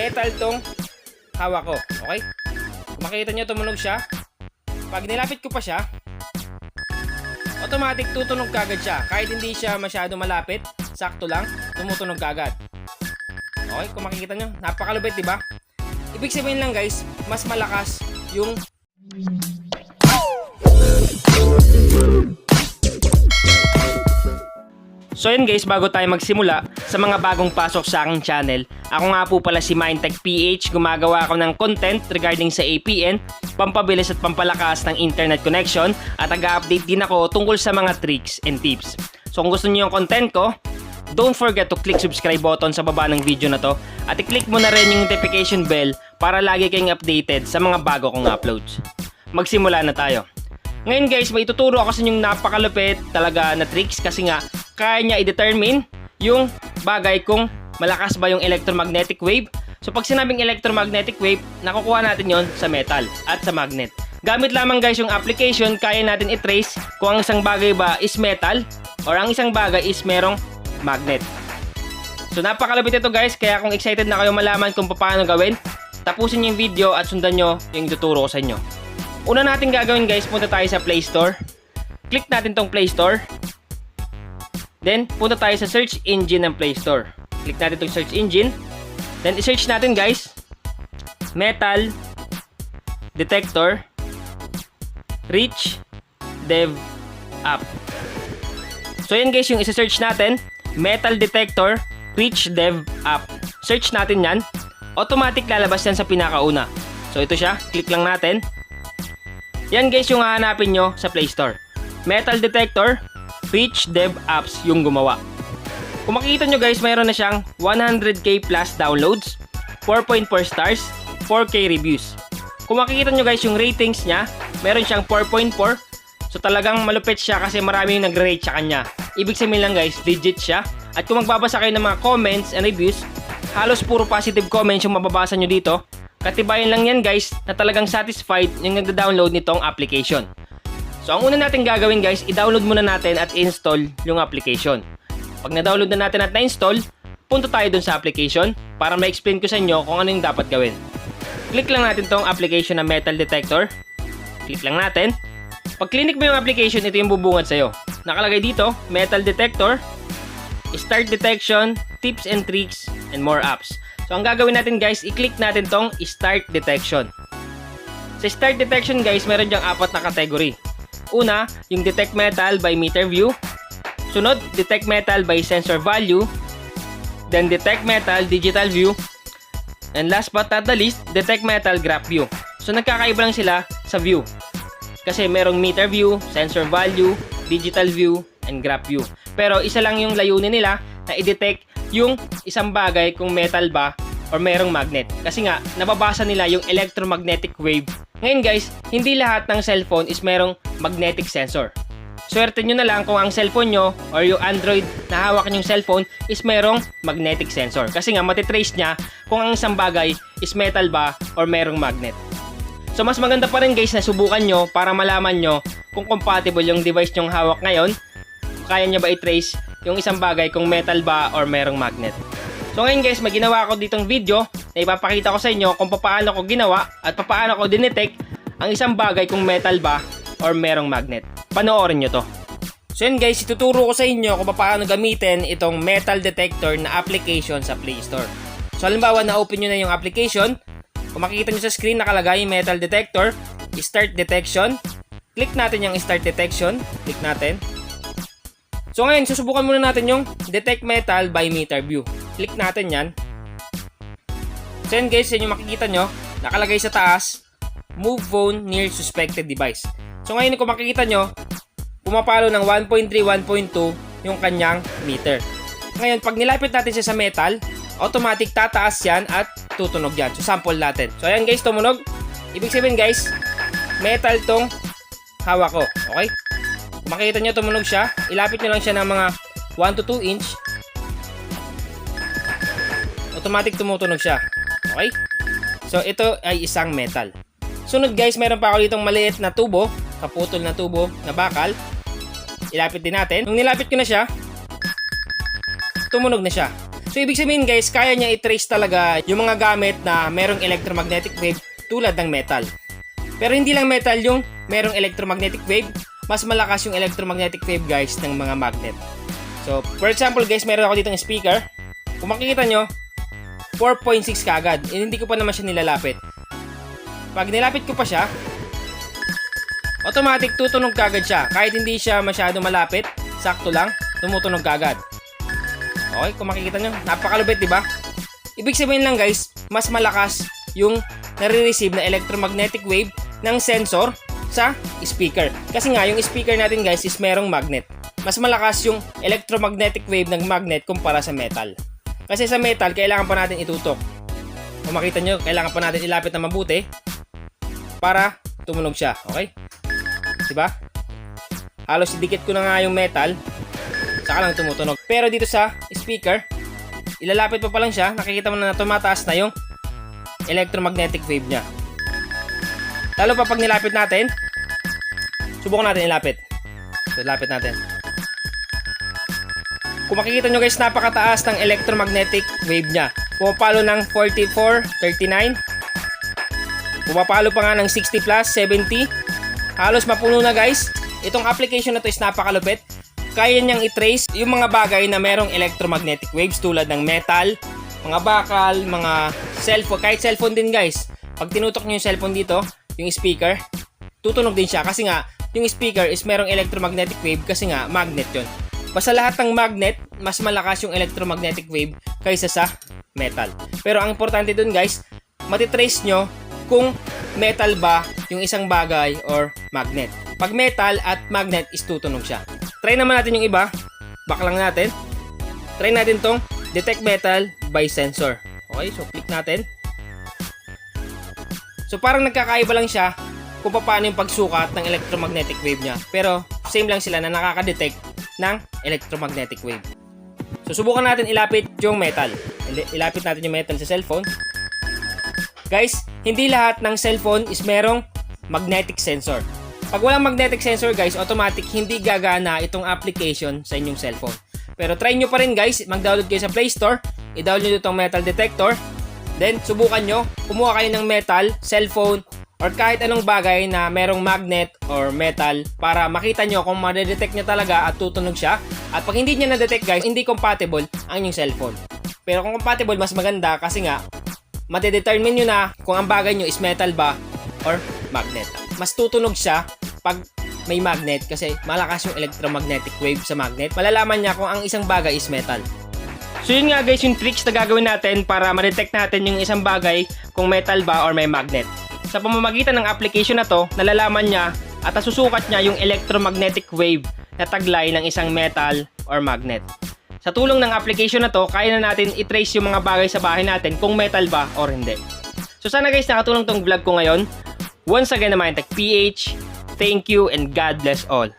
Metal tong hawak ko. Okay? Kung makikita nyo, tumunog siya. Pag nilapit ko pa siya, automatic tutunog kagad siya. Kahit hindi siya masyado malapit, sakto lang, tumutunog kagad. Okay? Kung makikita nyo, napakalupit, diba? Ibig sabihin lang guys, mas malakas yung So yun guys, bago tayo magsimula sa mga bagong pasok sa aking channel, ako nga po pala si Mindtech PH, gumagawa ako ng content regarding sa APN, pampabilis at pampalakas ng internet connection, at nag-update din ako tungkol sa mga tricks and tips. So kung gusto niyo yung content ko, don't forget to click subscribe button sa baba ng video na to, at i-click mo na rin yung notification bell para lagi kayong updated sa mga bago kong uploads. Magsimula na tayo. Ngayon guys, may ituturo ako sa inyong napakalupit talaga na tricks kasi nga kaya niya i-determine yung bagay kung malakas ba yung electromagnetic wave. So pag sinabing electromagnetic wave, nakukuha natin yon sa metal at sa magnet. Gamit lamang guys yung application, kaya natin i-trace kung ang isang bagay ba is metal or ang isang bagay is merong magnet. So napakalupit ito guys, kaya kung excited na kayo malaman kung paano gawin, tapusin niyo yung video at sundan nyo yung ituturo ko sa inyo. Una natin gagawin guys, punta tayo sa Play Store. Click natin tong Play Store. Then, punta tayo sa search engine ng Play Store. Click natin tong search engine. Then, i-search natin guys, Metal Detector Reach Dev App. So, yan guys yung isa-search natin, Metal Detector Reach Dev App. Search natin yan. Automatic lalabas yan sa pinakauna. So, ito siya. Click lang natin. Yan guys yung hahanapin nyo sa Play Store. Metal Detector Reach Dev Apps yung gumawa. Kung makikita nyo guys, mayroon na siyang 100k plus downloads, 4.4 stars, 4k reviews. Kung makikita nyo guys yung ratings niya, meron siyang 4.4. So talagang malupit siya kasi marami yung nagre-rate sa kanya. Ibig sabihin lang guys, legit siya. At kung magbabasa kayo ng mga comments and reviews, halos puro positive comments yung mababasa nyo dito. Katibayan lang yan guys na talagang satisfied yung nagda-download nitong application. So ang una natin gagawin guys, i-download muna natin at install yung application. Pag na-download na natin at na-install, punta tayo dun sa application para ma-explain ko sa inyo kung ano yung dapat gawin. Click lang natin tong application na Metal Detector. Click lang natin. Pag click mo yung application, ito yung bubungad sa'yo. Nakalagay dito, Metal Detector, Start Detection, Tips and Tricks, and More Apps. So ang gagawin natin guys, i-click natin tong Start Detection. Sa Start Detection guys, meron diyang 4 na category. Una, yung Detect Metal by Meter View. Sunod, Detect Metal by Sensor Value. Then Detect Metal Digital View. And last but not the least, Detect Metal Graph View. So nagkakaiba lang sila sa view. Kasi merong Meter View, Sensor Value, Digital View, and Graph View. Pero isa lang yung layunin nila na i-detect yung isang bagay kung metal ba or merong magnet. Kasi nga, nababasa nila yung electromagnetic wave. Ngayon guys, hindi lahat ng cellphone is merong magnetic sensor. Swerte nyo na lang kung ang cellphone nyo or yung Android na hawak nyong cellphone is merong magnetic sensor. Kasi nga, matitrace niya kung ang isang bagay is metal ba or merong magnet. So mas maganda pa rin guys na subukan nyo para malaman nyo kung compatible yung device nyong hawak ngayon. Kaya niya ba i-trace yung isang bagay kung metal ba or merong magnet. So ngayon guys, may ginawa ako ditong video na ipapakita ko sa inyo kung paano ko ginawa at paano ko dinetect ang isang bagay kung metal ba or merong magnet. Panoorin nyo to. So yun guys, ituturo ko sa inyo kung paano gamitin itong metal detector na application sa Play Store. So halimbawa, na-open nyo na yung application. Kung makikita nyo sa screen, nakalagay yung metal detector, Start Detection. Click natin yung Start Detection. Click natin. So ngayon, susubukan muna natin yung Detect Metal by Meter View. Click natin yan. So yan guys, yan yung makikita nyo. Nakalagay sa taas, Move Phone Near Suspected Device. So ngayon kung makikita nyo, pumapalo ng 1.3, 1.2 yung kanyang meter. Ngayon, pag nilapit natin siya sa metal, automatic tataas yan at tutunog yan. So sample natin. So ayan guys, tumunog. Ibig sabihin guys, metal tong hawak ko. Okay? Makita nyo tumunog siya, ilapit nyo lang siya ng mga 1 to 2 inch. Automatic tumutunog siya. Okay? So ito ay isang metal. Sunod guys, meron pa ako ditong maliit na tubo, kaputol na tubo na bakal. Ilapit din natin. Nung nilapit ko na siya, tumunog na siya. So ibig sabihin guys, kaya niya i-trace talaga yung mga gamit na merong electromagnetic wave tulad ng metal. Pero hindi lang metal yung merong electromagnetic wave, mas malakas yung electromagnetic wave guys ng mga magnet. So for example guys, meron ako ditong speaker. Kung makikita nyo, 4.6 kagad. Hindi ko pa naman siya nilalapit. Pag nilapit ko pa siya, automatic tutunog kagad siya. Kahit hindi siya masyado malapit, sakto lang, tumutunog kagad. Okay, kung makikita nyo, napakalupit, di ba? Ibig sabihin lang guys, mas malakas yung nare-receive na electromagnetic wave ng sensor sa speaker. Kasi nga, yung speaker natin guys is merong magnet. Mas malakas yung electromagnetic wave ng magnet kumpara sa metal. Kasi sa metal, kailangan pa natin itutok. Kung makita nyo, kailangan pa natin ilapit na mabuti para tumunog siya. Okay? Diba? Halos idikit ko na nga yung metal, saka lang tumutunog. Pero dito sa speaker, ilalapit pa lang siya, nakikita mo na tumataas na yung electromagnetic wave niya. Lalo pa pag nilapit natin, subukan natin ilapit. So, ilapit natin. Kung makikita nyo guys, napakataas ng electromagnetic wave niya. Pumapalo ng 44, 39. Pumapalo pa nga ng 60 plus, 70. Halos mapuno na guys. Itong application na to is napakalupit. Kaya niyang i-trace yung mga bagay na merong electromagnetic waves tulad ng metal, mga bakal, mga cellphone. Kahit cellphone din guys. Pag tinutok nyo yung cellphone dito, yung speaker, tutunog din siya kasi nga yung speaker is merong electromagnetic wave kasi nga magnet yun. Basta lahat ng magnet, mas malakas yung electromagnetic wave kaysa sa metal. Pero ang importante dun guys, matitrace nyo kung metal ba yung isang bagay or magnet. Pag metal at magnet is tutunog siya. Try naman natin yung iba. Back lang natin. Try natin tong detect metal by sensor. Okay, so click natin. So parang nagkakaiba lang siya kung paano yung pagsukat ng electromagnetic wave niya. Pero same lang sila na nakaka-detect ng electromagnetic wave. So subukan natin ilapit yung metal. Ilapit natin yung metal sa cellphone. Guys, hindi lahat ng cellphone is merong magnetic sensor. Pag walang magnetic sensor guys, automatic hindi gagana itong application sa inyong cellphone. Pero try nyo pa rin guys, mag-download kayo sa Play Store, i-download nyo itong metal detector, then subukan nyo, kumuha kayo ng metal, cellphone, or kahit anong bagay na merong magnet or metal para makita nyo kung madedetect nyo talaga at tutunog siya. At pag hindi nyo na-detect guys, hindi compatible ang inyong cellphone. Pero kung compatible, mas maganda kasi nga, madedetermine nyo na kung ang bagay nyo is metal ba or magnet. Mas tutunog siya pag may magnet kasi malakas yung electromagnetic wave sa magnet. Malalaman niya kung ang isang bagay is metal. So yun nga guys yung tricks na gagawin natin para ma-detect natin yung isang bagay kung metal ba or may magnet. Sa pamamagitan ng application na to, nalalaman niya at nasusukat niya yung electromagnetic wave na taglay ng isang metal or magnet. Sa tulong ng application na to, kaya na natin i-trace yung mga bagay sa bahay natin kung metal ba or hindi. So sana guys nakatulong tong vlog ko ngayon. Once again naman, Mindtech PH, thank you and God bless all.